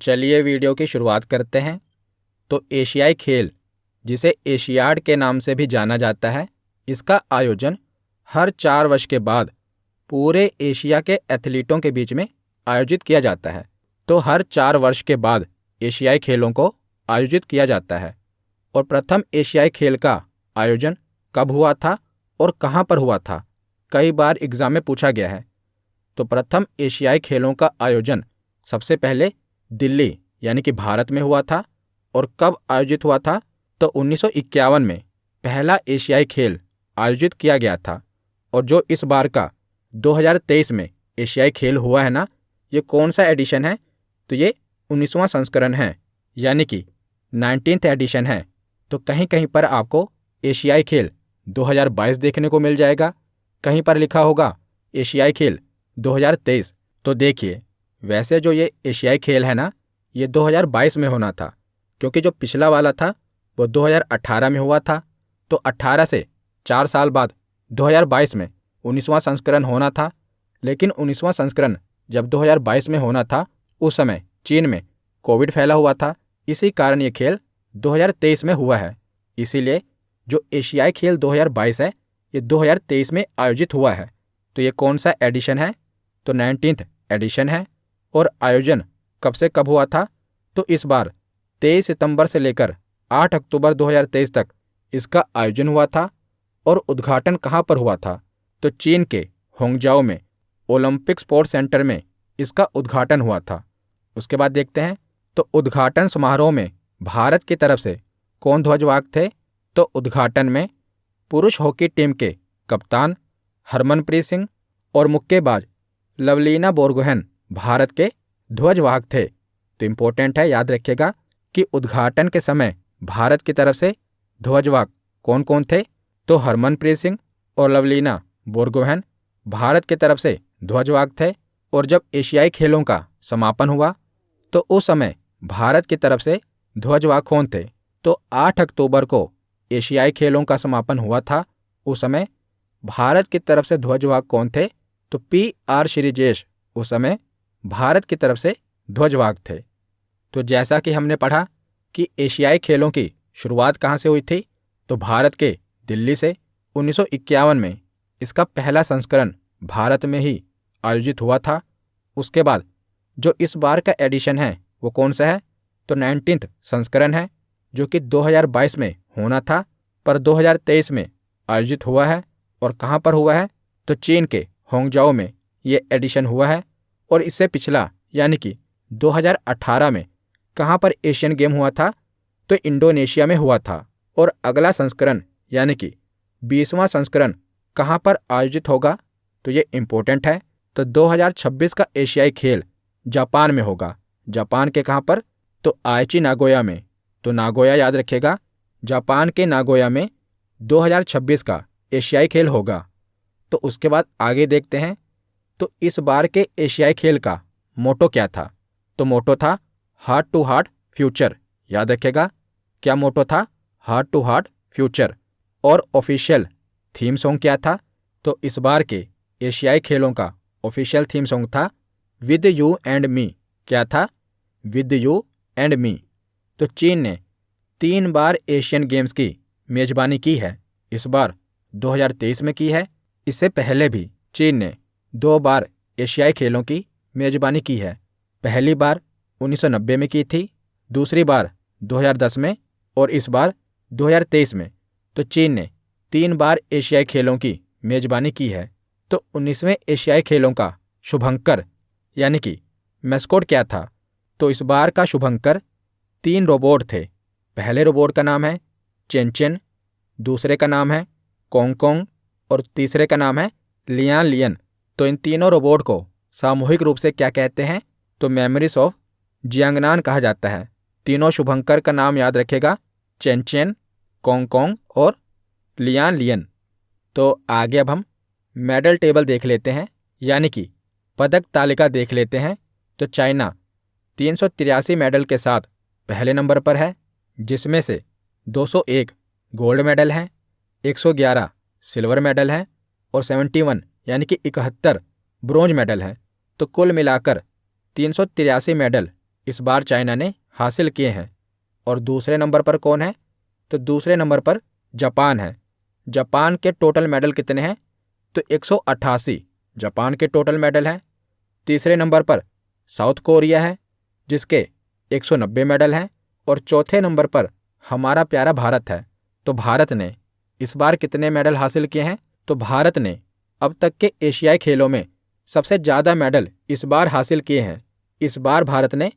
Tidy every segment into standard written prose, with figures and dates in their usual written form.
चलिए वीडियो की शुरुआत करते हैं। तो एशियाई खेल, जिसे एशियाड के नाम से भी जाना जाता है, इसका आयोजन हर 4 वर्ष के बाद पूरे एशिया के एथलीटों के बीच में आयोजित किया जाता है। तो हर 4 वर्ष के बाद एशियाई खेलों को आयोजित किया जाता है। और प्रथम एशियाई खेल का आयोजन कब हुआ था और कहाँ पर हुआ था, कई बार एग्जाम में पूछा गया है। तो प्रथम एशियाई खेलों का आयोजन सबसे पहले दिल्ली यानी कि भारत में हुआ था। और कब आयोजित हुआ था, तो 1951 में पहला एशियाई खेल आयोजित किया गया था। और जो इस बार का 2023 में एशियाई खेल हुआ है ना, ये कौन सा एडिशन है, तो ये 19वां संस्करण है, यानी कि 19th एडिशन है। तो कहीं कहीं पर आपको एशियाई खेल 2022 देखने को मिल जाएगा, कहीं पर लिखा होगा एशियाई खेल 2023। तो देखिए, वैसे जो ये एशियाई खेल है ना, ये 2022 में होना था, क्योंकि जो पिछला वाला था वो 2018 में हुआ था। तो 18 से 4 साल बाद 2022 में 19वां संस्करण होना था। लेकिन 19वां संस्करण जब 2022 में होना था, उस समय चीन में कोविड फैला हुआ था, इसी कारण ये खेल 2023 में हुआ है। इसीलिए जो एशियाई खेल 2022 है, ये 2023 में आयोजित हुआ है। तो ये कौन सा एडिशन है, तो 19th एडिशन है। और आयोजन कब से कब हुआ था, तो इस बार 23 सितंबर से लेकर 8 अक्टूबर 2023 तक इसका आयोजन हुआ था। और उद्घाटन कहाँ पर हुआ था, तो चीन के होंगजाओ में ओलंपिक स्पोर्ट्स सेंटर में इसका उद्घाटन हुआ था। उसके बाद देखते हैं, तो उद्घाटन समारोह में भारत की तरफ से कौन ध्वजवाहक थे, तो उद्घाटन में पुरुष हॉकी टीम के कप्तान हरमनप्रीत सिंह और मुक्केबाज लवलीना बोरगोहेन भारत के ध्वजवाहक थे। तो इम्पोर्टेंट है, याद रखिएगा कि उद्घाटन के समय भारत की तरफ से ध्वजवाहक कौन कौन थे, तो हरमनप्रीत सिंह और लवलीना बोरगोहेन भारत की तरफ से ध्वजवाहक थे। और जब एशियाई खेलों का समापन हुआ, तो उस समय भारत की तरफ से ध्वजवाहक कौन थे, तो 8 अक्टूबर को एशियाई खेलों का समापन हुआ था। उस समय भारत की तरफ से ध्वजवाहक कौन थे, तो PR श्रीजेश उस समय भारत की तरफ से ध्वजवाहक थे। तो जैसा कि हमने पढ़ा कि एशियाई खेलों की शुरुआत कहाँ से हुई थी, तो भारत के दिल्ली से 1951 में इसका पहला संस्करण भारत में ही आयोजित हुआ था। उसके बाद जो इस बार का एडिशन है वो कौन सा है, तो 19th संस्करण है, जो कि 2022 में होना था, पर 2023 में आयोजित हुआ है। और कहाँ पर हुआ है, तो चीन के होंगजाओ में ये एडिशन हुआ है। और इससे पिछला यानी कि 2018 में कहाँ पर एशियन गेम हुआ था, तो इंडोनेशिया में हुआ था। और अगला संस्करण यानी कि 20वां संस्करण कहाँ पर आयोजित होगा, तो ये इम्पोर्टेंट है। तो 2026 का एशियाई खेल जापान में होगा। जापान के कहाँ पर, तो आइची नागोया में। तो नागोया याद रखिएगा, जापान के नागोया में 2026 का एशियाई खेल होगा। तो उसके बाद आगे देखते हैं, तो इस बार के एशियाई खेल का मोटो क्या था, तो मोटो था हार्ट टू हार्ट फ्यूचर। याद रखिएगा, क्या मोटो था, हार्ट टू हार्ट फ्यूचर। और ऑफिशियल थीम सॉन्ग क्या था, तो इस बार के एशियाई खेलों का ऑफिशियल थीम सॉन्ग था विद यू एंड मी। क्या था, विद यू एंड मी। तो चीन ने 3 बार एशियन गेम्स की मेजबानी की है। इस बार 2023 में की है। इससे पहले भी चीन ने 2 बार एशियाई खेलों की मेजबानी की है। पहली बार 1990 में की थी, दूसरी बार 2010 में, और इस बार 2023 में। तो चीन ने 3 बार एशियाई खेलों की मेजबानी की है। तो 19वें एशियाई खेलों का शुभंकर यानी कि मैस्कोट क्या था, तो इस बार का शुभंकर 3 रोबोट थे। पहले रोबोट का नाम है चेन, दूसरे का नाम है कोंग और तीसरे का नाम है लियन। तो इन तीनों रोबोट को सामूहिक रूप से क्या कहते हैं, तो मेमोरीज ऑफ जियांगनान कहा जाता है। तीनों शुभंकर का नाम याद रखेगा, चेन, कोंग और लियन। तो आगे अब हम मेडल टेबल देख लेते हैं, यानी कि पदक तालिका देख लेते हैं। तो चाइना 383 मेडल के साथ पहले नंबर पर है, जिसमें से 201 गोल्ड मेडल हैं, 111 सिल्वर मेडल हैं और 71 यानी कि 71 ब्रोंज मेडल हैं। तो कुल मिलाकर 383 मेडल इस बार चाइना ने हासिल किए हैं। और दूसरे नंबर पर कौन है? तो दूसरे नंबर पर जापान है। जापान के टोटल मेडल कितने हैं? तो 188 जापान के टोटल मेडल हैं। तीसरे नंबर पर साउथ कोरिया है जिसके 190 मेडल हैं। और चौथे नंबर पर हमारा प्यारा भारत है। तो भारत ने इस बार कितने मेडल हासिल किए हैं? तो भारत ने अब तक के एशियाई खेलों में सबसे ज़्यादा मेडल इस बार हासिल किए हैं। इस बार भारत ने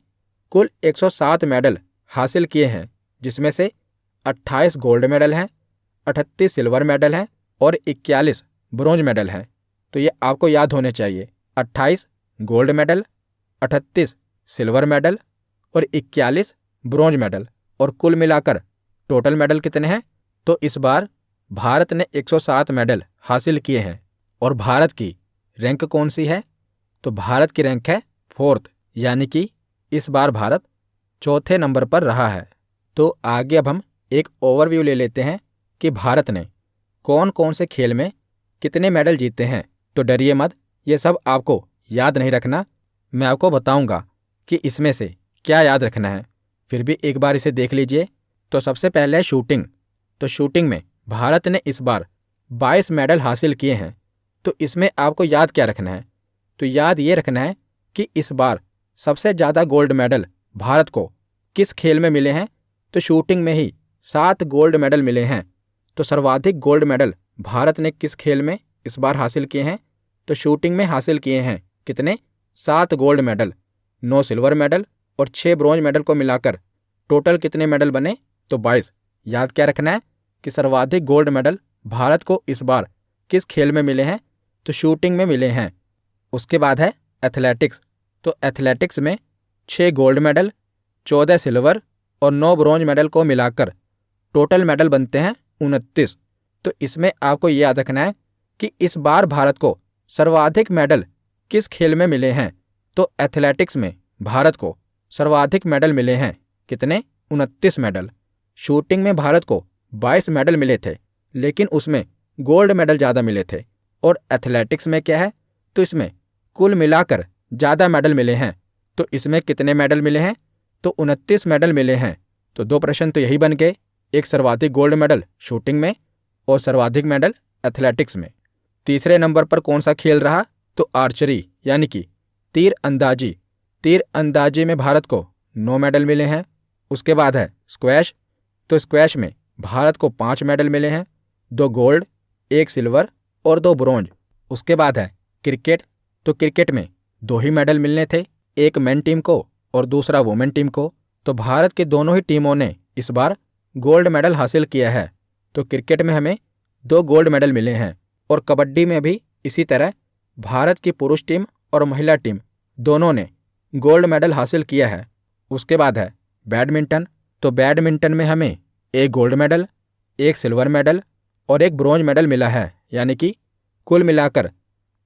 कुल 107 मेडल हासिल किए हैं, जिसमें से 28 गोल्ड मेडल हैं, 38 सिल्वर मेडल हैं और 41 ब्रॉन्ज मेडल हैं। तो ये आपको याद होने चाहिए, 28 गोल्ड मेडल, 38 सिल्वर मेडल और 41 ब्रॉन्ज मेडल। और कुल मिलाकर टोटल मेडल कितने हैं? तो इस बार भारत ने 107 मेडल हासिल किए हैं। और भारत की रैंक कौन सी है? तो भारत की रैंक है 4th, यानी कि इस बार भारत चौथे नंबर पर रहा है। तो आगे अब हम एक ओवरव्यू ले लेते हैं कि भारत ने कौन कौन से खेल में कितने मेडल जीते हैं। तो डरिए मत, ये सब आपको याद नहीं रखना, मैं आपको बताऊंगा कि इसमें से क्या याद रखना है। फिर भी एक बार इसे देख लीजिए। तो सबसे पहले है शूटिंग। तो शूटिंग में भारत ने इस बार 22 मेडल हासिल किए हैं। तो इसमें आपको याद क्या रखना है? तो याद ये रखना है कि इस बार सबसे ज़्यादा गोल्ड मेडल भारत को किस खेल में मिले हैं? तो शूटिंग में ही 7 गोल्ड मेडल मिले हैं। तो सर्वाधिक गोल्ड मेडल भारत ने किस खेल में इस बार हासिल किए हैं? तो शूटिंग में हासिल किए हैं। कितने? 7 गोल्ड मेडल, 9 सिल्वर मेडल और 6 ब्रॉन्ज मेडल को मिलाकर टोटल कितने मेडल बने? तो 22। याद क्या रखना है कि सर्वाधिक गोल्ड मेडल भारत को इस बार किस खेल में मिले हैं? तो शूटिंग में मिले हैं। उसके बाद है एथलेटिक्स। तो एथलेटिक्स में 6 गोल्ड मेडल, 14 सिल्वर और 9 ब्रॉन्ज मेडल को मिलाकर टोटल मेडल बनते हैं 29। तो इसमें आपको ये याद रखना है कि इस बार भारत को सर्वाधिक मेडल किस खेल में मिले हैं? तो एथलेटिक्स में भारत को सर्वाधिक मेडल मिले हैं। कितने? 29 मेडल। शूटिंग में भारत को 22 मेडल मिले थे, लेकिन उसमें गोल्ड मेडल ज़्यादा मिले थे। और एथलेटिक्स में क्या है? तो इसमें कुल मिलाकर ज़्यादा मेडल मिले हैं। तो इसमें कितने मेडल मिले हैं? तो 29 मेडल मिले हैं। तो 2 प्रश्न तो यही बन गए, एक सर्वाधिक गोल्ड मेडल शूटिंग में और सर्वाधिक मेडल एथलेटिक्स में। तीसरे नंबर पर कौन सा खेल रहा? तो आर्चरी, यानी कि तीर अंदाजी। तीर अंदाजी में भारत को 9 मेडल मिले हैं। उसके बाद है स्क्वैश। तो स्क्वैश में भारत को 5 मेडल मिले हैं, 2 गोल्ड, 1 सिल्वर और 2 ब्रॉन्ज। उसके बाद है क्रिकेट। तो क्रिकेट में 2 ही मेडल मिलने थे, एक मेन टीम को और दूसरा वुमेन टीम को। तो भारत की दोनों ही टीमों ने इस बार गोल्ड मेडल हासिल किया है। तो क्रिकेट में हमें 2 गोल्ड मेडल मिले हैं। और कबड्डी में भी इसी तरह भारत की पुरुष टीम और महिला टीम दोनों ने गोल्ड मेडल हासिल किया है। उसके बाद है बैडमिंटन। तो बैडमिंटन में हमें 1 गोल्ड मेडल, 1 सिल्वर मेडल और 1 ब्रॉन्ज मेडल मिला है, यानी कि कुल मिलाकर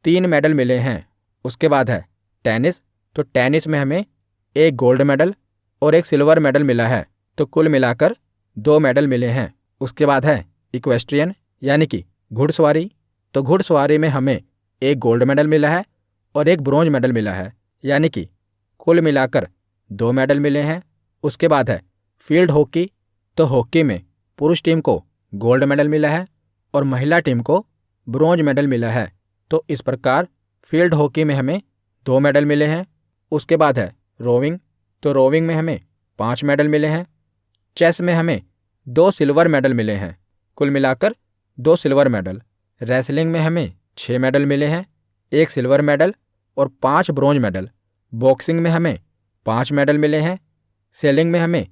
3 मेडल मिले हैं। उसके बाद है टेनिस। तो टेनिस में हमें 1 गोल्ड मेडल और 1 सिल्वर मेडल मिला है। तो कुल मिलाकर 2 मेडल मिले हैं। उसके बाद है इक्वेस्ट्रियन, यानी कि घुड़सवारी। तो घुड़सवारी में हमें 1 गोल्ड मेडल मिला है और 1 ब्रॉन्ज मेडल मिला है, यानी कि कुल मिलाकर 2 मेडल मिले हैं। उसके बाद है फील्ड हॉकी। तो हॉकी में पुरुष टीम को गोल्ड मेडल मिला है और महिला टीम को ब्रॉन्ज मेडल मिला है। तो इस प्रकार फील्ड हॉकी में हमें 2 मेडल मिले हैं। उसके बाद है रोविंग। तो रोविंग में हमें 5 मेडल मिले हैं। चेस में हमें 2 सिल्वर मेडल मिले हैं, कुल मिलाकर 2 सिल्वर मेडल। रेसलिंग में हमें 6 मेडल मिले हैं, 1 सिल्वर मेडल और 5 ब्रॉन्ज मेडल। बॉक्सिंग में हमें 5 मेडल मिले हैं। सेलिंग में हमें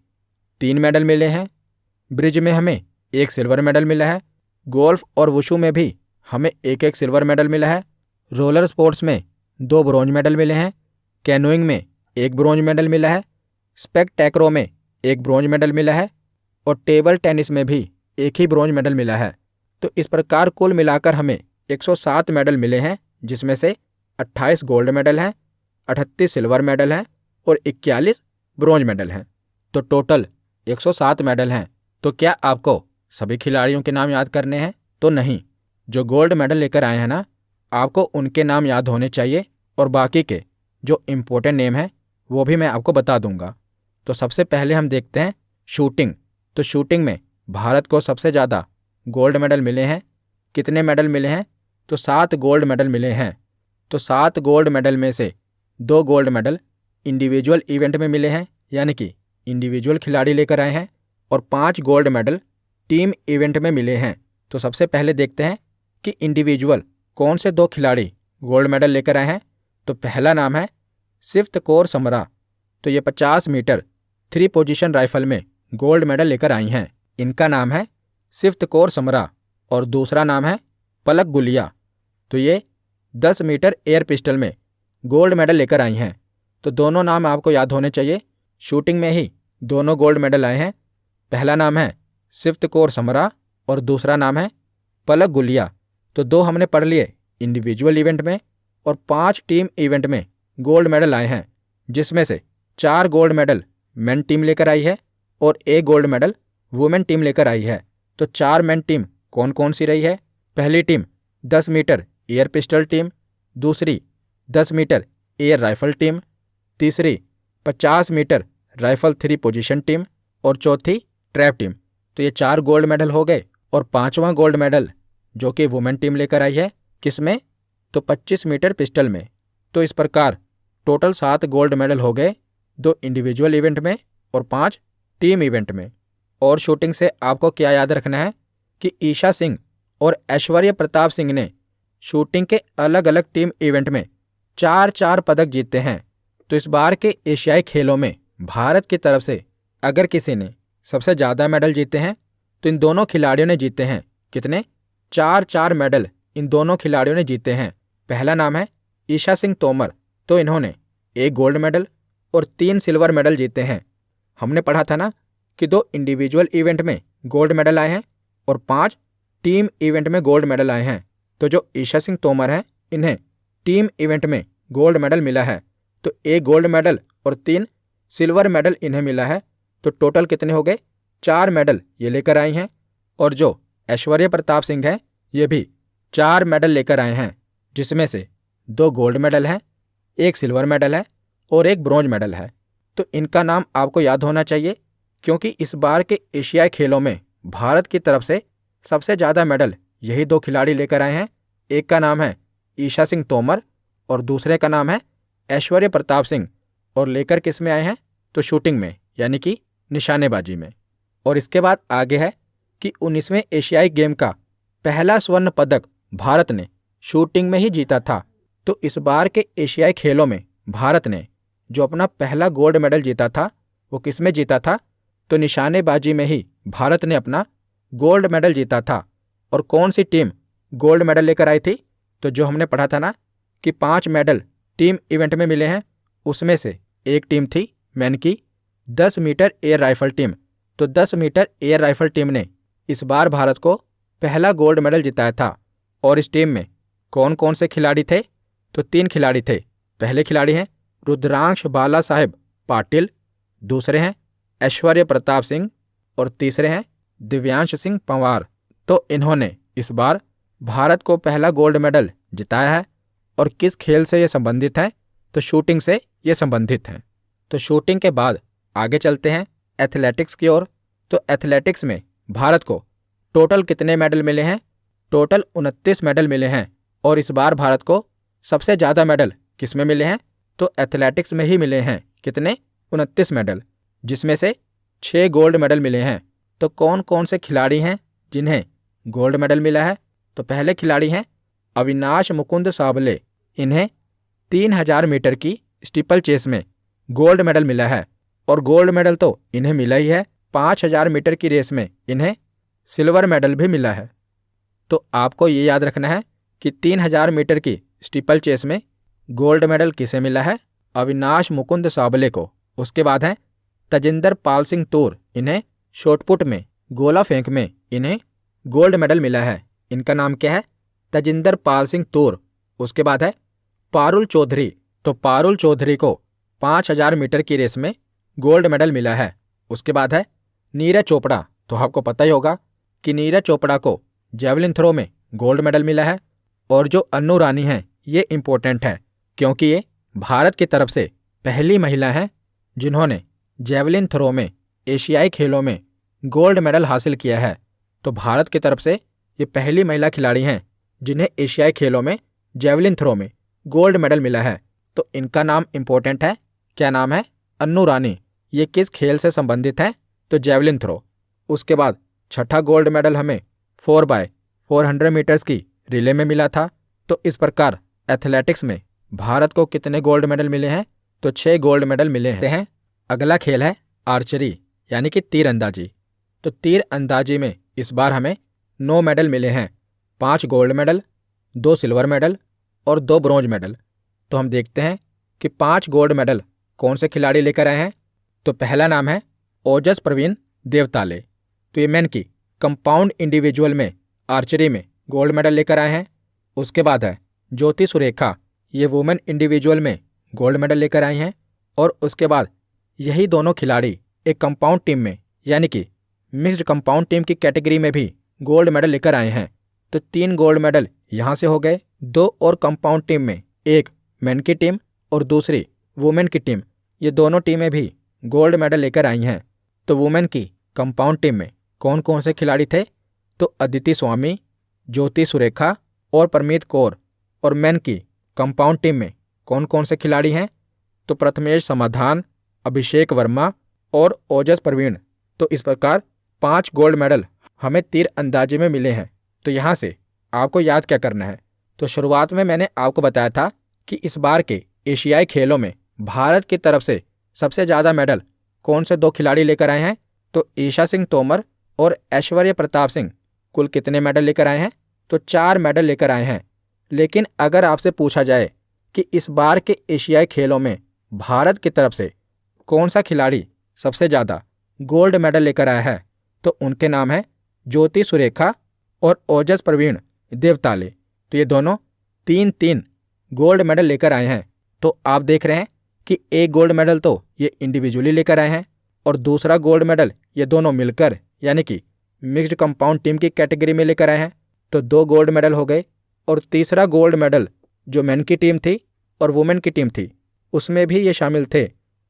3 मेडल मिले हैं। ब्रिज में हमें 1 सिल्वर मेडल मिला है। गोल्फ और वुशु में भी हमें 1-1 सिल्वर मेडल मिला है। रोलर स्पोर्ट्स में 2 ब्रॉन्ज मेडल मिले हैं। कैनोइंग में 1 ब्रॉन्ज मेडल मिला है। स्पेक्टैक्रो में 1 ब्रॉन्ज मेडल मिला है और टेबल टेनिस में भी 1 ही ब्रॉन्ज मेडल मिला है। तो इस प्रकार कुल मिलाकर हमें 107 मेडल मिले हैं, जिसमें से 28 गोल्ड मेडल हैं, 38 सिल्वर मेडल हैं और 41 ब्रॉन्ज मेडल हैं। तो टोटल 107 मेडल हैं। तो क्या आपको सभी खिलाड़ियों के नाम याद करने हैं? तो नहीं, जो गोल्ड मेडल लेकर आए हैं ना, आपको उनके नाम याद होने चाहिए और बाकी के जो इम्पोर्टेंट नेम हैं वो भी मैं आपको बता दूंगा। तो सबसे पहले हम देखते हैं शूटिंग। तो शूटिंग में भारत को सबसे ज़्यादा गोल्ड मेडल मिले हैं। कितने मेडल मिले हैं? तो 7 गोल्ड मेडल मिले हैं। तो 7 गोल्ड मेडल में से 2 गोल्ड मेडल इंडिविजुअल इवेंट में मिले हैं, यानी कि इंडिविजुअल खिलाड़ी लेकर आए हैं, और 5 गोल्ड मेडल टीम इवेंट में मिले हैं। तो सबसे पहले देखते हैं कि इंडिविजुअल कौन से 2 खिलाड़ी गोल्ड मेडल लेकर आए हैं। तो पहला नाम है सिफ्त कौर समरा। तो ये 50 मीटर 3 पोजीशन राइफल में गोल्ड मेडल लेकर आई हैं। इनका नाम है सिफ्त कौर समरा। और दूसरा नाम है पलक गुलिया। तो ये 10 मीटर एयर पिस्टल में गोल्ड मेडल लेकर आई हैं। तो दोनों नाम आपको याद होने चाहिए। शूटिंग में ही दोनों गोल्ड मेडल आए हैं। पहला नाम है सिफ्त कौर समरा और दूसरा नाम है पलक गुलिया। तो 2 हमने पढ़ लिए इंडिविजुअल इवेंट में, और 5 टीम इवेंट में गोल्ड मेडल आए हैं, जिसमें से 4 गोल्ड मेडल मेन टीम लेकर आई है और 1 गोल्ड मेडल वुमेन टीम लेकर आई है। तो 4 मेन टीम कौन कौन सी रही है? पहली team 10 metre air pistol team, दूसरी 10 मीटर एयर राइफल टीम, तीसरी 50 मीटर राइफल 3 पोजीशन टीम, और चौथी ट्रैप टीम। तो ये 4 गोल्ड मेडल हो गए। और 5वां गोल्ड मेडल जो कि वुमेन टीम लेकर आई है, किसमें? तो 25 मीटर पिस्टल में। तो इस प्रकार टोटल 7 गोल्ड मेडल हो गए, 2 इंडिविजुअल इवेंट में और 5 टीम इवेंट में। और शूटिंग से आपको क्या याद रखना है कि ईशा सिंह और ऐश्वर्य प्रताप सिंह ने शूटिंग के अलग अलग टीम इवेंट में 4-4 पदक जीते हैं। तो इस बार के एशियाई खेलों में भारत की तरफ से अगर किसी ने सबसे ज़्यादा मेडल जीते हैं तो इन दोनों खिलाड़ियों ने जीते हैं। कितने? 4-4 मेडल इन दोनों खिलाड़ियों ने जीते हैं। पहला नाम है ईशा सिंह तोमर। तो इन्होंने 1 गोल्ड मेडल और 3 सिल्वर मेडल जीते हैं। हमने पढ़ा था ना कि 2 इंडिविजुअल इवेंट में गोल्ड मेडल आए हैं और 5 टीम इवेंट में गोल्ड मेडल आए हैं। तो जो ईशा सिंह तोमर हैं, इन्हें टीम इवेंट में गोल्ड मेडल मिला है। तो 1 गोल्ड मेडल और 3 सिल्वर मेडल इन्हें मिला है। तो टोटल कितने हो गए? 4 मेडल ये लेकर आई हैं। और जो ऐश्वर्य प्रताप सिंह हैं, ये भी 4 मेडल लेकर आए हैं, जिसमें से 2 गोल्ड मेडल हैं, 1 सिल्वर मेडल है और 1 ब्रॉन्ज मेडल है। तो इनका नाम आपको याद होना चाहिए, क्योंकि इस बार के एशियाई खेलों में भारत की तरफ से सबसे ज़्यादा मेडल यही 2 खिलाड़ी लेकर आए हैं। एक का नाम है ईशा सिंह तोमर और दूसरे का नाम है ऐश्वर्य प्रताप सिंह। और लेकर किस में आए हैं? तो शूटिंग में, यानी कि निशानेबाजी में। और इसके बाद आगे है कि 19वें एशियाई गेम का पहला स्वर्ण पदक भारत ने शूटिंग में ही जीता था। तो इस बार के एशियाई खेलों में भारत ने जो अपना पहला गोल्ड मेडल जीता था, वो किस में जीता था? तो निशानेबाजी में ही भारत ने अपना गोल्ड मेडल जीता था। और कौन सी टीम गोल्ड मेडल लेकर आई थी? तो जो हमने पढ़ा था ना कि 5 मेडल टीम इवेंट में मिले हैं, उसमें से एक टीम थी मेन की 10 मीटर एयर राइफल टीम। तो 10 मीटर एयर राइफल टीम ने इस बार भारत को पहला गोल्ड मेडल जिताया था। और इस टीम में कौन कौन से खिलाड़ी थे? तो 3 खिलाड़ी थे। पहले खिलाड़ी हैं रुद्रांश बाला साहेब पाटिल, दूसरे हैं ऐश्वर्य प्रताप सिंह और तीसरे हैं दिव्यांश सिंह पंवार। तो इन्होंने इस बार भारत को पहला गोल्ड मेडल जिताया है। और किस खेल से ये संबंधित हैं? तो शूटिंग से ये संबंधित हैं। तो शूटिंग के बाद आगे चलते हैं एथलेटिक्स की ओर। तो एथलेटिक्स में भारत को टोटल कितने मेडल मिले हैं? टोटल 29 मेडल मिले हैं। और इस बार भारत को सबसे ज़्यादा मेडल किस में मिले हैं? तो एथलेटिक्स में ही मिले हैं। कितने? 29 मेडल, जिसमें से 6 गोल्ड मेडल मिले हैं। तो कौन कौन से खिलाड़ी हैं जिन्हें गोल्ड मेडल मिला है? तो पहले खिलाड़ी हैं अविनाश मुकुंद साबले। इन्हें 3000 मीटर की स्टीपल चेस में गोल्ड मेडल मिला है। और गोल्ड मेडल तो इन्हें मिला ही है, 5000 मीटर की रेस में इन्हें सिल्वर मेडल भी मिला है। तो आपको ये याद रखना है कि 3000 मीटर की स्टीपल चेस में गोल्ड मेडल किसे मिला है? अविनाश मुकुंद साबले को। उसके बाद है तजिंदर पाल सिंह तूर। इन्हें शॉटपुट में, गोला फेंक में इन्हें गोल्ड मेडल मिला है। इनका नाम क्या है? तजिंदर पाल सिंह तूर। उसके बाद है पारुल चौधरी। तो पारुल चौधरी को 5000 मीटर की रेस में गोल्ड मेडल मिला है। उसके बाद है नीरज चोपड़ा। तो आपको पता ही होगा कि नीरज चोपड़ा को जेवलिन थ्रो में गोल्ड मेडल मिला है। और जो अन्नू रानी हैं, ये इम्पोर्टेंट है क्योंकि ये भारत की तरफ से पहली महिला हैं जिन्होंने जेवलिन थ्रो में एशियाई खेलों में गोल्ड मेडल हासिल किया है। तो भारत की तरफ से ये पहली महिला खिलाड़ी हैं जिन्हें एशियाई खेलों में जेवलिन थ्रो में गोल्ड मेडल मिला है। तो इनका नाम इंपॉर्टेंट है। क्या नाम है? अन्नू रानी। ये किस खेल से संबंधित है? तो जेवलिन थ्रो। उसके बाद छठा गोल्ड मेडल हमें 4x400 मीटर्स की रिले में मिला था। तो इस प्रकार एथलेटिक्स में भारत को कितने गोल्ड मेडल मिले हैं? तो 6 गोल्ड मेडल मिले हैं। अगला खेल है आर्चरी यानी कि तीर अंदाजी। तो तीर अंदाजी में इस बार हमें 9 मेडल मिले हैं, 5 गोल्ड मेडल, 2 सिल्वर मेडल और 2 ब्रॉन्ज मेडल। तो हम देखते हैं कि 5 गोल्ड मेडल कौन से खिलाड़ी लेकर आए हैं। तो पहला नाम है ओजस प्रवीण देवताले। तो ये मेन की कंपाउंड इंडिविजुअल में आर्चरी में गोल्ड मेडल लेकर आए हैं। उसके बाद है ज्योति सुरेखा, ये वुमेन इंडिविजुअल में गोल्ड मेडल लेकर आई हैं। और उसके बाद यही दोनों खिलाड़ी एक कंपाउंड टीम में यानी कि मिक्स्ड कंपाउंड टीम की कैटेगरी में भी गोल्ड मेडल लेकर आए हैं। तो 3 गोल्ड मेडल यहाँ से हो गए। 2 और कंपाउंड टीम में, एक मेन की टीम और दूसरी वुमेन की टीम, ये दोनों टीमें भी गोल्ड मेडल लेकर आई हैं। तो वुमेन की कंपाउंड टीम में कौन कौन से खिलाड़ी थे? तो अदिति स्वामी, ज्योति सुरेखा और परमीत कौर। और मेन की कंपाउंड टीम में कौन कौन से खिलाड़ी हैं? तो प्रथमेश समाधान, अभिषेक वर्मा और ओजस प्रवीण। तो इस प्रकार 5 गोल्ड मेडल हमें तीर अंदाजी में मिले हैं। तो यहाँ से आपको याद क्या करना है? तो शुरुआत में मैंने आपको बताया था कि इस बार के एशियाई खेलों में भारत की तरफ से सबसे ज़्यादा मेडल कौन से 2 खिलाड़ी लेकर आए हैं? तो ईशा सिंह तोमर और ऐश्वर्य प्रताप सिंह। कुल कितने मेडल लेकर आए हैं? तो 4 मेडल लेकर आए हैं। लेकिन अगर आपसे पूछा जाए कि इस बार के एशियाई खेलों में भारत की तरफ से कौन सा खिलाड़ी सबसे ज़्यादा गोल्ड मेडल लेकर आया है, तो उनके नाम है ज्योति सुरेखा और ओजस प्रवीण देवताले। तो ये दोनों 3-3 गोल्ड मेडल लेकर आए हैं। तो आप देख रहे हैं कि एक गोल्ड मेडल तो ये इंडिविजुअली लेकर आए हैं और दूसरा गोल्ड मेडल ये दोनों मिलकर यानी कि मिक्स्ड कंपाउंड टीम की कैटेगरी में लेकर आए हैं। तो 2 गोल्ड मेडल हो गए। और तीसरा गोल्ड मेडल जो मेन की टीम थी और वुमेन की टीम थी उसमें भी ये शामिल थे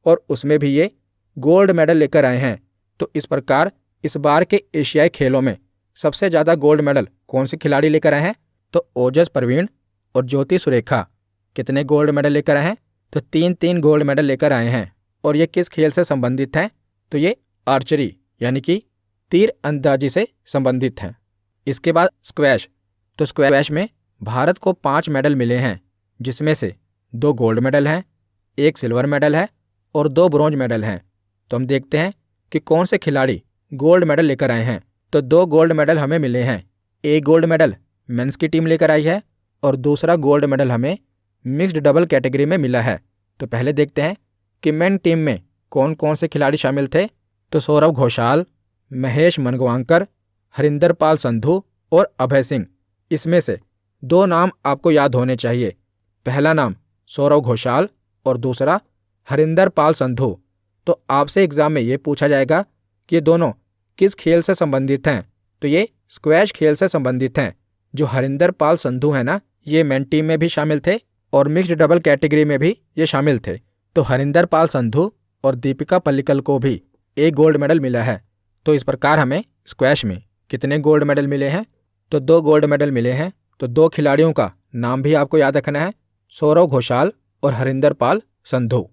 और उसमें भी ये गोल्ड मेडल लेकर आए हैं। तो इस प्रकार इस बार के एशियाई खेलों में सबसे ज़्यादा गोल्ड मेडल कौन से खिलाड़ी लेकर आए हैं? तो ओजस प्रवीण और ज्योति सुरेखा कितने गोल्ड मेडल लेकर आए हैं? तो 3-3 गोल्ड मेडल लेकर आए हैं। और ये किस खेल से संबंधित हैं? तो ये आर्चरी यानी कि तीर अंदाजी से संबंधित हैं। इसके बाद स्क्वैश। तो स्क्वैश में भारत को 5 मेडल मिले हैं, जिसमें से 2 गोल्ड मेडल हैं, 1 सिल्वर मेडल है और 2 ब्रॉन्ज मेडल हैं। तो हम देखते हैं कि कौन से खिलाड़ी गोल्ड मेडल लेकर आए हैं। तो 2 गोल्ड मेडल हमें मिले हैं। एक गोल्ड मेडल मेंस की टीम लेकर आई है और दूसरा गोल्ड मेडल हमें मिक्स्ड डबल कैटेगरी में मिला है। तो पहले देखते हैं कि मेन टीम में कौन कौन से खिलाड़ी शामिल थे। तो सौरव घोषाल, महेश मनगवांकर, हरिंदर पाल संधू और अभय सिंह। इसमें से 2 नाम आपको याद होने चाहिए। पहला नाम सौरव घोषाल और दूसरा हरिंदर पाल संधू। तो आपसे एग्जाम में ये पूछा जाएगा कि ये दोनों किस खेल से संबंधित हैं। तो ये स्क्वैश खेल से संबंधित हैं। जो हरिंदर पाल संधू है ना, ये मेन टीम में भी शामिल थे और मिक्स्ड डबल कैटेगरी में भी ये शामिल थे। तो हरिंदर पाल संधू और दीपिका पल्लिकल को भी 1 गोल्ड मेडल मिला है। तो इस प्रकार हमें स्क्वैश में कितने गोल्ड मेडल मिले हैं? तो 2 गोल्ड मेडल मिले हैं। तो 2 खिलाड़ियों का नाम भी आपको याद रखना है, सौरव घोषाल और हरिंदर पाल संधू।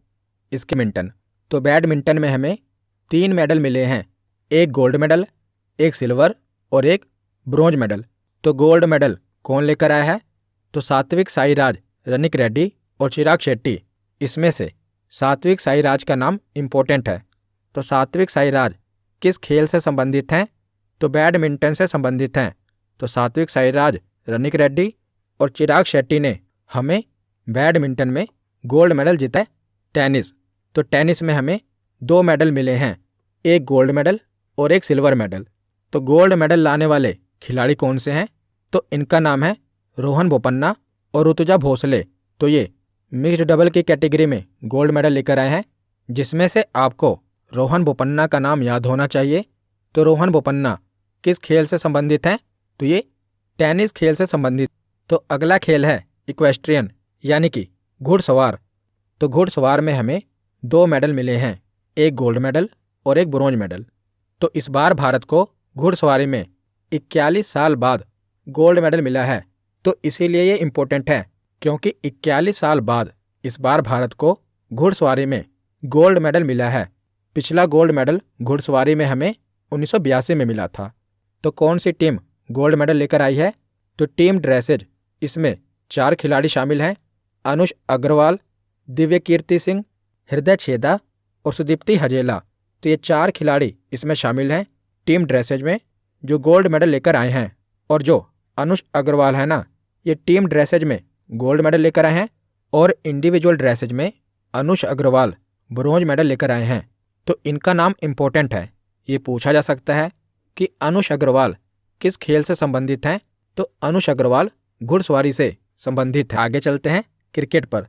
इसके बैडमिंटन। तो बैडमिंटन में हमें 3 मेडल मिले हैं, 1 गोल्ड मेडल, 1 सिल्वर और 1 ब्रॉन्ज मेडल। तो गोल्ड मेडल कौन लेकर आया है? तो सात्विक साईराज, रनिक रेड्डी और चिराग शेट्टी। इसमें से सात्विक साईराज का नाम इम्पोर्टेंट है। तो सात्विक साईराज किस खेल से संबंधित हैं? तो बैडमिंटन से संबंधित हैं। तो सात्विक साईराज, रनिक रेड्डी और चिराग शेट्टी ने हमें बैडमिंटन में गोल्ड मेडल जीता है। टेनिस। तो टेनिस में हमें 2 मेडल मिले हैं, 1 गोल्ड मेडल और 1 सिल्वर मेडल। तो गोल्ड मेडल लाने वाले खिलाड़ी कौन से हैं? तो इनका नाम है रोहन बोपन्ना और ऋतुजा भोसले। तो ये मिक्स्ड डबल की कैटेगरी में गोल्ड मेडल लेकर आए हैं, जिसमें से आपको रोहन बोपन्ना का नाम याद होना चाहिए। तो रोहन बोपन्ना किस खेल से संबंधित हैं? तो ये टेनिस खेल से संबंधित। तो अगला खेल है इक्वेस्ट्रियन यानी कि घुड़सवार। तो घुड़सवार में हमें 2 मेडल मिले हैं, एक गोल्ड मेडल और एक ब्रोंज मेडल। तो इस बार भारत को घुड़सवारी में 41 साल बाद गोल्ड मेडल मिला है। तो इसीलिए ये इम्पोर्टेंट है, क्योंकि 41 साल बाद इस बार भारत को घुड़सवारी में गोल्ड मेडल मिला है। पिछला गोल्ड मेडल घुड़सवारी में हमें 1982 में मिला था। तो कौन सी टीम गोल्ड मेडल लेकर आई है? तो टीम ड्रेसेज, इसमें 4 खिलाड़ी शामिल हैं, अनुष अग्रवाल, दिव्य कीर्ति सिंह, हृदय छेदा और सुदीप्ति हजेला। तो ये 4 खिलाड़ी इसमें शामिल हैं टीम ड्रेसेज में, जो गोल्ड मेडल लेकर आए हैं। और जो अनुष अग्रवाल है ना, ये टीम ड्रेसेज में गोल्ड मेडल लेकर आए हैं और इंडिविजुअल ड्रेसेज में अनुष अग्रवाल ब्रोंज मेडल लेकर आए हैं। तो इनका नाम इम्पोर्टेंट है। ये पूछा जा सकता है कि अनुष अग्रवाल किस खेल से संबंधित हैं? तो अनुष अग्रवाल घुड़सवारी से संबंधित है। आगे चलते हैं क्रिकेट पर।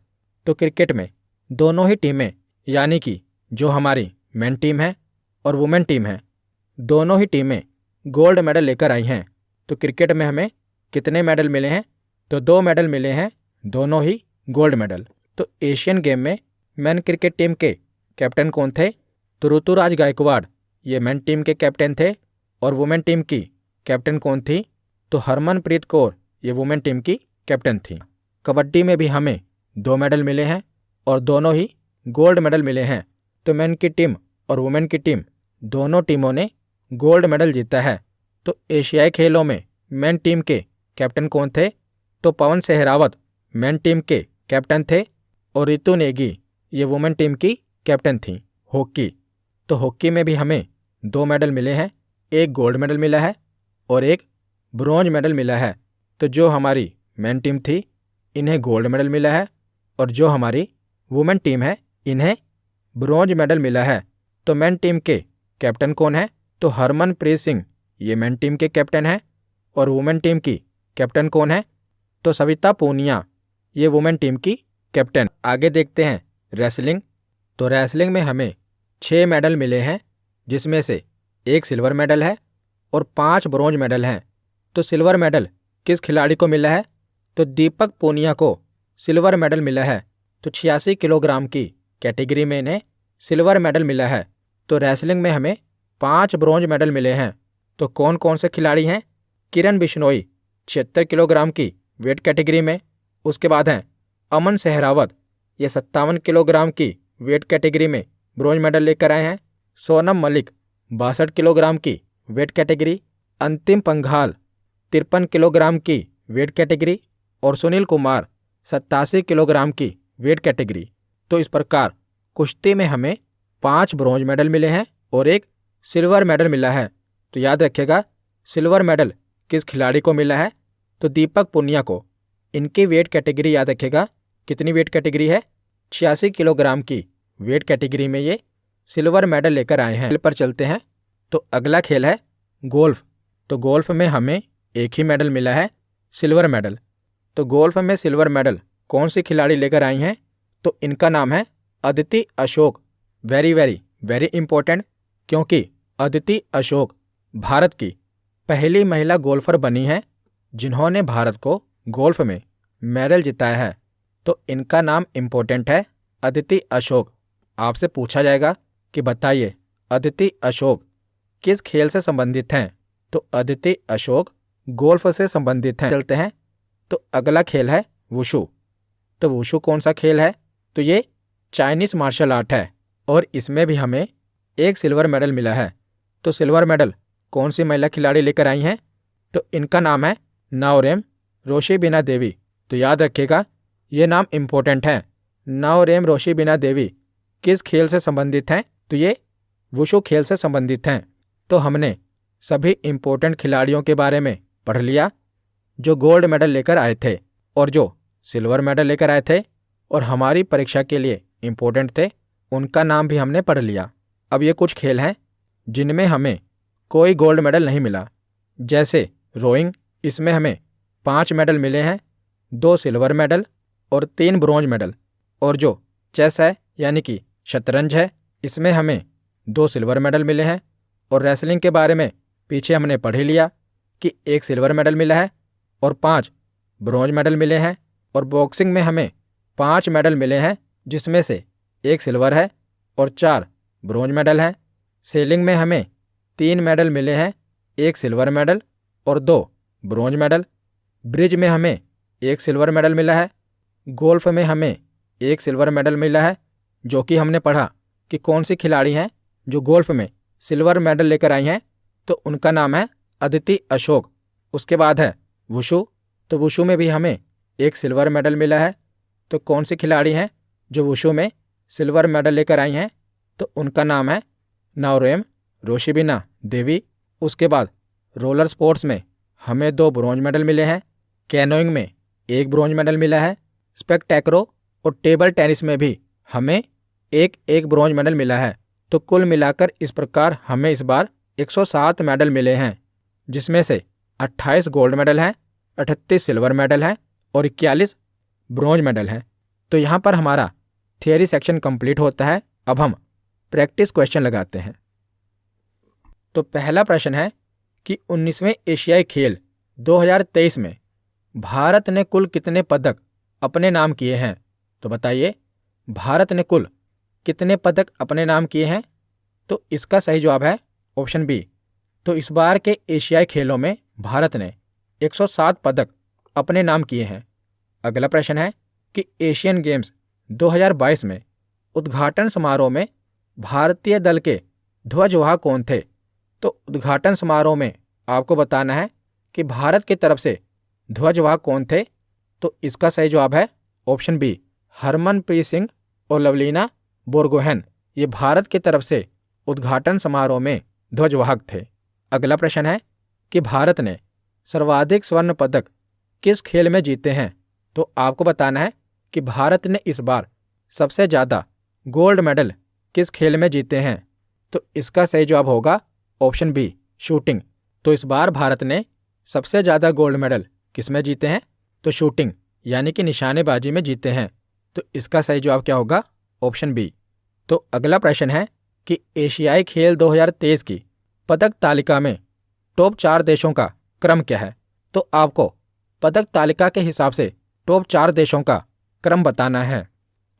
तो क्रिकेट में दोनों ही टीमें, यानी कि जो हमारी मेन टीम है और वुमेन टीम है, दोनों ही टीमें गोल्ड मेडल लेकर आई हैं। तो क्रिकेट में हमें कितने मेडल मिले हैं? तो 2 मेडल मिले हैं, दोनों ही गोल्ड मेडल। तो एशियन गेम में मेन क्रिकेट टीम के कैप्टन कौन थे? तो ऋतुराज गायकवाड़ ये मेन टीम के कैप्टन थे। और वुमेन टीम की कैप्टन कौन थी? तो हरमनप्रीत कौर ये वुमेन टीम की कैप्टन थी। कबड्डी में भी हमें 2 मेडल मिले हैं और दोनों ही गोल्ड मेडल मिले हैं। तो मेन की टीम और वुमेन की टीम, दोनों टीमों ने गोल्ड मेडल जीता है। तो एशियाई खेलों में मेन टीम के कैप्टन कौन थे? तो पवन सहरावत मेन टीम के कैप्टन थे और रितु नेगी ये वुमेन टीम की कैप्टन थी। हॉकी, तो हॉकी में भी हमें 2 मेडल मिले हैं, एक गोल्ड मेडल मिला है और एक ब्रोंज मेडल मिला है। तो जो हमारी मेन टीम थी इन्हें गोल्ड मेडल मिला है और जो हमारी वुमेन टीम है इन्हें ब्रोंज मेडल मिला है। तो मेन टीम के कैप्टन कौन है? तो हरमनप्रीत सिंह ये मेन टीम के कैप्टन है और वुमेन टीम की कैप्टन कौन है? तो सविता पूनिया ये वुमेन टीम की कैप्टन। आगे देखते हैं रेसलिंग। तो रेसलिंग में हमें 6 मेडल मिले हैं, जिसमें से एक सिल्वर मेडल है और 5 ब्रोंज मेडल हैं। तो सिल्वर मेडल किस खिलाड़ी को मिला है? तो दीपक पूनिया को सिल्वर मेडल मिला है। तो 86 किलोग्राम की कैटेगरी में इन्हें सिल्वर मेडल मिला है। तो रेसलिंग में हमें 5 ब्रोंज मेडल मिले हैं। तो कौन कौन से खिलाड़ी हैं? किरण बिश्नोई 76 किलोग्राम की वेट कैटेगरी में। उसके बाद हैं अमन सहरावत, ये 57 किलोग्राम की वेट कैटेगरी में ब्रोंज मेडल लेकर आए हैं। सोनम मलिक 62 किलोग्राम की वेट कैटेगरी। अंतिम पंघाल 53 किलोग्राम की वेट कैटेगरी और सुनील कुमार 87 किलोग्राम की वेट कैटेगरी। तो इस प्रकार कुश्ती में हमें 5 ब्रोंज मेडल मिले हैं और एक सिल्वर मेडल मिला है। तो याद रखिएगा, सिल्वर मेडल किस खिलाड़ी को मिला है? तो दीपक पूनिया को। इनकी वेट कैटेगरी याद रखिएगा, कितनी वेट कैटेगरी है? 86 किलोग्राम की वेट कैटेगरी में ये सिल्वर मेडल लेकर आए हैं। खेल पर चलते हैं। तो अगला खेल है गोल्फ। तो गोल्फ में हमें एक ही मेडल मिला है, सिल्वर मेडल। तो गोल्फ में सिल्वर मेडल कौन सी खिलाड़ी लेकर आई हैं? तो इनका नाम है Aditi Ashok. Very very very important, क्योंकि अदिति अशोक भारत की पहली महिला गोल्फर बनी है जिन्होंने भारत को गोल्फ में मेडल जिताया है। तो इनका नाम इम्पोर्टेंट है, अदिति अशोक। आपसे पूछा जाएगा कि बताइए अदिति अशोक किस खेल से संबंधित हैं? तो अदिति अशोक गोल्फ से संबंधित हैं। चलते हैं। तो अगला खेल है वुशु। तो वुशु कौन सा खेल है? तो ये चाइनीज मार्शल आर्ट है और इसमें भी हमें एक सिल्वर मेडल मिला है। तो सिल्वर मेडल कौन सी महिला खिलाड़ी लेकर आई हैं? तो इनका नाम है नाओरेम रोशिबिना देवी। तो याद रखिएगा, ये नाम इम्पोर्टेंट है। नाओरेम रोशिबिना देवी किस खेल से संबंधित हैं? तो ये वुशु खेल से संबंधित हैं। तो हमने सभी इम्पोर्टेंट खिलाड़ियों के बारे में पढ़ लिया, जो गोल्ड मेडल लेकर आए थे और जो सिल्वर मेडल लेकर आए थे और हमारी परीक्षा के लिए इम्पोर्टेंट थे, उनका नाम भी हमने पढ़ लिया। अब ये कुछ खेल हैं जिनमें हमें कोई गोल्ड मेडल नहीं मिला, जैसे रोइंग, इसमें हमें 5 मेडल मिले हैं, 2 सिल्वर मेडल और 3 ब्रोंज मेडल। और जो चेस है यानी कि शतरंज है, इसमें हमें 2 सिल्वर मेडल मिले हैं। और रेसलिंग के बारे में पीछे हमने पढ़ ही लिया कि 1 सिल्वर मेडल मिला है और 5 ब्रोंज मेडल मिले हैं। और बॉक्सिंग में हमें 5 मेडल मिले हैं, जिसमें से 1 सिल्वर है और 4 ब्रोंज मेडल हैं। सेलिंग में हमें 3 मेडल मिले हैं, 1 सिल्वर मेडल और 2 ब्रोंज मेडल। ब्रिज में हमें 1 सिल्वर मेडल मिला है। गोल्फ में हमें 1 सिल्वर मेडल मिला है, जो कि हमने पढ़ा कि कौन सी खिलाड़ी हैं जो गोल्फ में सिल्वर मेडल लेकर आई हैं, तो उनका नाम है अदिति अशोक। उसके बाद है वुशु, तो वुशु में भी हमें 1 सिल्वर मेडल मिला है। तो कौन सी खिलाड़ी हैं जो वुशु में सिल्वर मेडल लेकर आई हैं, तो उनका नाम है नवरेम रोशिबिना देवी। उसके बाद रोलर स्पोर्ट्स में हमें 2 ब्रोंज मेडल मिले हैं। कैनोइंग में 1 ब्रोंज मेडल मिला है। स्पेक्टैक्रो और टेबल टेनिस में भी हमें 1 ब्रोंज मेडल मिला है। तो कुल मिलाकर इस प्रकार हमें इस बार 107 मेडल मिले हैं, जिसमें से 28 गोल्ड मेडल हैं, 38 सिल्वर मेडल हैं और 41 ब्रोंज मेडल हैं। तो यहाँ पर हमारा थियरी सेक्शन कंप्लीट होता है। अब हम प्रैक्टिस क्वेश्चन लगाते हैं। तो पहला प्रश्न है कि 19वें एशियाई खेल 2023 में भारत ने कुल कितने पदक अपने नाम किए हैं? तो बताइए, भारत ने कुल कितने पदक अपने नाम किए हैं? तो इसका सही जवाब है ऑप्शन बी। तो इस बार के एशियाई खेलों में भारत ने 107 पदक अपने नाम किए हैं। अगला प्रश्न है कि एशियन गेम्स 2022 में उद्घाटन समारोह में भारतीय दल के ध्वजवाहक कौन थे? तो उद्घाटन समारोह में आपको बताना है कि भारत की तरफ से ध्वजवाहक कौन थे। तो इसका सही जवाब है ऑप्शन बी, हरमनप्रीत सिंह और लवलीना बोरगोहेन। ये भारत की तरफ से उद्घाटन समारोह में ध्वजवाहक थे। अगला प्रश्न है कि भारत ने सर्वाधिक स्वर्ण पदक किस खेल में जीते हैं? तो आपको बताना है कि भारत ने इस बार सबसे ज़्यादा गोल्ड मेडल किस खेल में जीते हैं। तो इसका सही जवाब होगा ऑप्शन बी, शूटिंग। तो इस बार भारत ने सबसे ज़्यादा गोल्ड मेडल किस में जीते हैं? तो शूटिंग यानी कि निशानेबाजी में जीते हैं। तो इसका सही जवाब क्या होगा? Option B. तो अगला प्रश्न है कि एशियाई खेल 2023 की पदक तालिका में टॉप 4 देशों का क्रम क्या है? तो आपको पदक तालिका के हिसाब से टॉप 4 देशों का क्रम बताना है।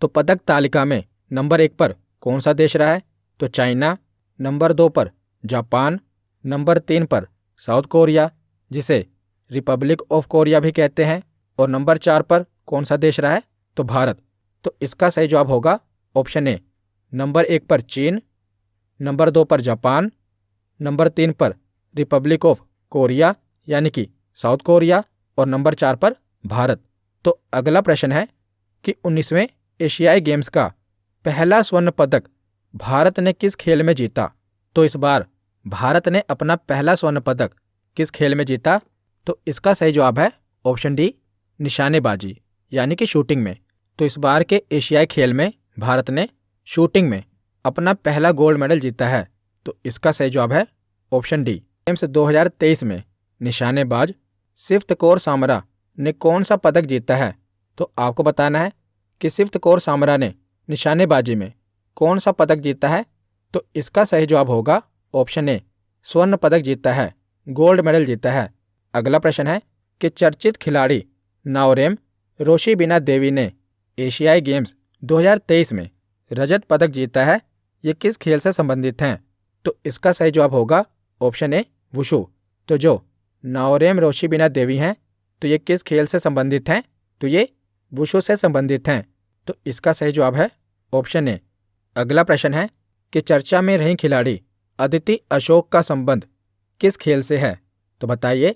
तो पदक तालिका में नंबर 1 पर कौन सा देश रहा है? तो चाइना। नंबर 2 पर जापान। नंबर 3 पर साउथ कोरिया, जिसे रिपब्लिक ऑफ कोरिया भी कहते हैं। और नंबर 4 पर कौन सा देश रहा है? तो भारत। तो इसका सही जवाब होगा ऑप्शन ए। नंबर 1 पर चीन, नंबर 2 पर जापान, नंबर 3 पर रिपब्लिक ऑफ कोरिया यानी कि साउथ कोरिया और नंबर 4 पर भारत। तो अगला प्रश्न है कि 19वें एशियाई गेम्स का पहला स्वर्ण पदक भारत ने किस खेल में जीता? तो इस बार भारत ने अपना पहला स्वर्ण पदक किस खेल में जीता? तो इसका सही जवाब है ऑप्शन डी, निशानेबाजी यानी कि शूटिंग में। तो इस बार के एशियाई खेल में भारत ने शूटिंग में अपना पहला गोल्ड मेडल जीता है। तो इसका सही जवाब है ऑप्शन डी। गेम्स 2023 में निशानेबाज सिफ्त कौर सामरा ने कौन सा पदक जीता है? तो आपको बताना है कि सिफ्त कौर सामरा ने निशानेबाजी में कौन सा पदक जीता है। तो इसका सही जवाब होगा ऑप्शन ए, स्वर्ण पदक जीता है, गोल्ड मेडल जीता है। अगला प्रश्न है कि चर्चित खिलाड़ी नवरेम रोशिबिना देवी ने एशियाई गेम्स 2023 में रजत पदक जीता है, ये किस खेल से संबंधित हैं? तो इसका सही जवाब होगा ऑप्शन ए, वुशु। तो जो नवरेम रोशिबिना देवी हैं, तो ये किस खेल से संबंधित हैं? तो ये वुशु से संबंधित हैं। तो इसका सही जवाब है ऑप्शन ए। अगला प्रश्न है कि चर्चा में रही खिलाड़ी अदिति अशोक का संबंध किस खेल से है? तो बताइए,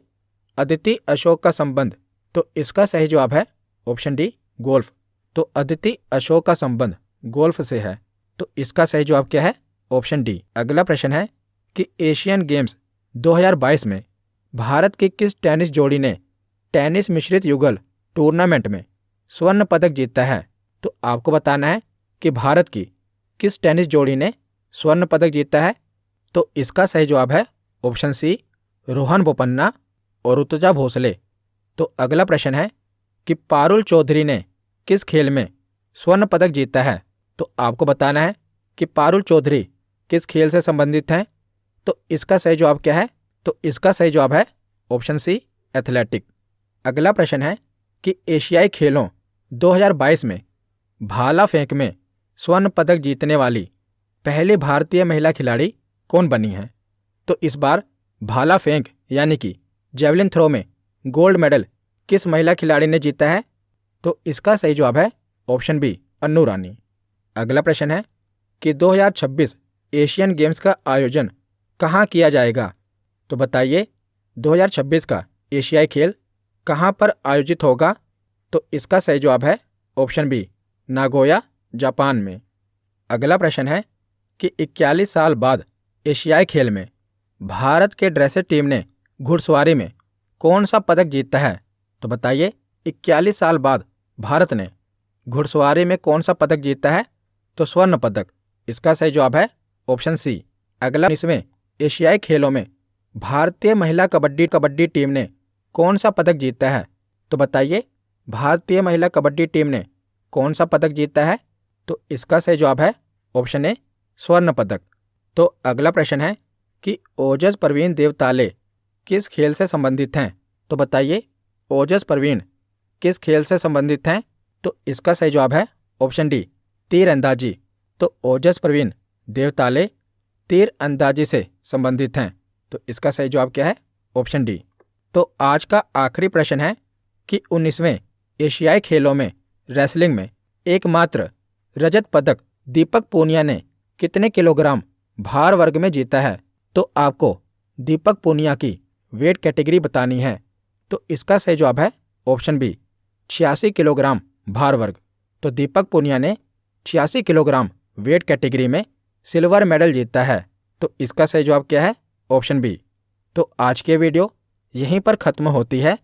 अदिति अशोक का संबंध। तो इसका सही जवाब है ऑप्शन डी, गोल्फ। तो अदिति अशोक का संबंध गोल्फ से है। तो इसका सही जवाब क्या है? Option D. अगला प्रश्न है कि एशियन गेम्स 2022 में भारत की किस टेनिस जोड़ी ने टेनिस मिश्रित युगल टूर्नामेंट में स्वर्ण पदक जीता है? तो आपको बताना है कि भारत की किस टेनिस जोड़ी ने स्वर्ण पदक जीता है। तो इसका सही जवाब है ऑप्शन सी, रोहन बोपन्ना और ऋतुजा भोसले। तो अगला प्रश्न है कि पारुल चौधरी ने किस खेल में स्वर्ण पदक जीता है? तो आपको बताना है कि पारुल चौधरी किस खेल से संबंधित हैं। तो इसका सही जवाब क्या है? तो इसका सही जवाब है ऑप्शन सी, एथलेटिक। अगला प्रश्न है कि एशियाई खेलों 2022 में भाला फेंक में स्वर्ण पदक जीतने वाली पहली भारतीय महिला खिलाड़ी कौन बनी है? तो इस बार भाला फेंक यानी कि जेवलिन थ्रो में गोल्ड मेडल किस महिला खिलाड़ी ने जीता है? तो इसका सही जवाब है ऑप्शन बी, अन्नू रानी। अगला प्रश्न है कि 2026 एशियन गेम्स का आयोजन कहाँ किया जाएगा? तो बताइए 2026 का एशियाई खेल कहाँ पर आयोजित होगा? तो इसका सही जवाब है ऑप्शन बी, नागोया, जापान में। अगला प्रश्न है कि 41 साल बाद एशियाई खेल में भारत के ड्रेसर टीम ने घुड़सवारी में कौन सा पदक जीता है? तो बताइए 41 साल बाद भारत ने घुड़सवारी में कौन सा पदक जीता है? तो स्वर्ण पदक। इसका सही जवाब है ऑप्शन सी। अगला 19वें एशियाई खेलों में भारतीय महिला कबड्डी टीम ने कौन सा पदक जीता है? तो बताइए भारतीय महिला कबड्डी टीम ने कौन सा पदक जीता है? तो इसका सही जवाब है ऑप्शन ए, स्वर्ण पदक। तो अगला प्रश्न है कि ओजस परवीन देवताले किस खेल से संबंधित हैं? तो बताइए ओजस परवीन किस खेल से संबंधित हैं? तो इसका सही जवाब है ऑप्शन डी, तीरंदाजी। तो ओजस परवीन देवताले तीर अंदाजी से संबंधित हैं। तो इसका सही जवाब क्या है? Option D. तो आज का आखिरी प्रश्न है कि 19वें एशियाई खेलों में रेसलिंग में एकमात्र रजत पदक दीपक पूनिया ने कितने किलोग्राम भार वर्ग में जीता है? तो आपको दीपक पूनिया की वेट कैटेगरी बतानी है। तो इसका सही जवाब है ऑप्शन बी, 86 किलोग्राम भार वर्ग। तो दीपक पूनिया ने 86 किलोग्राम वेट कैटेगरी में सिल्वर मेडल जीता है। तो इसका सही जवाब क्या है? Option B. तो आज की वीडियो यहीं पर ख़त्म होती है।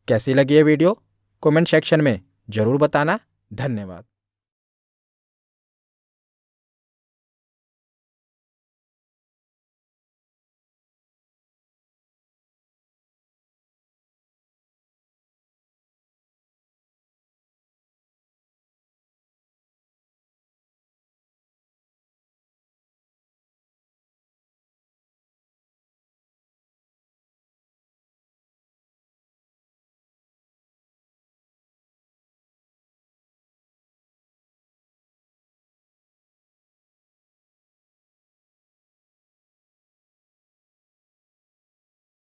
कैसी लगी ये वीडियो कमेंट सेक्शन में ज़रूर बताना। धन्यवाद।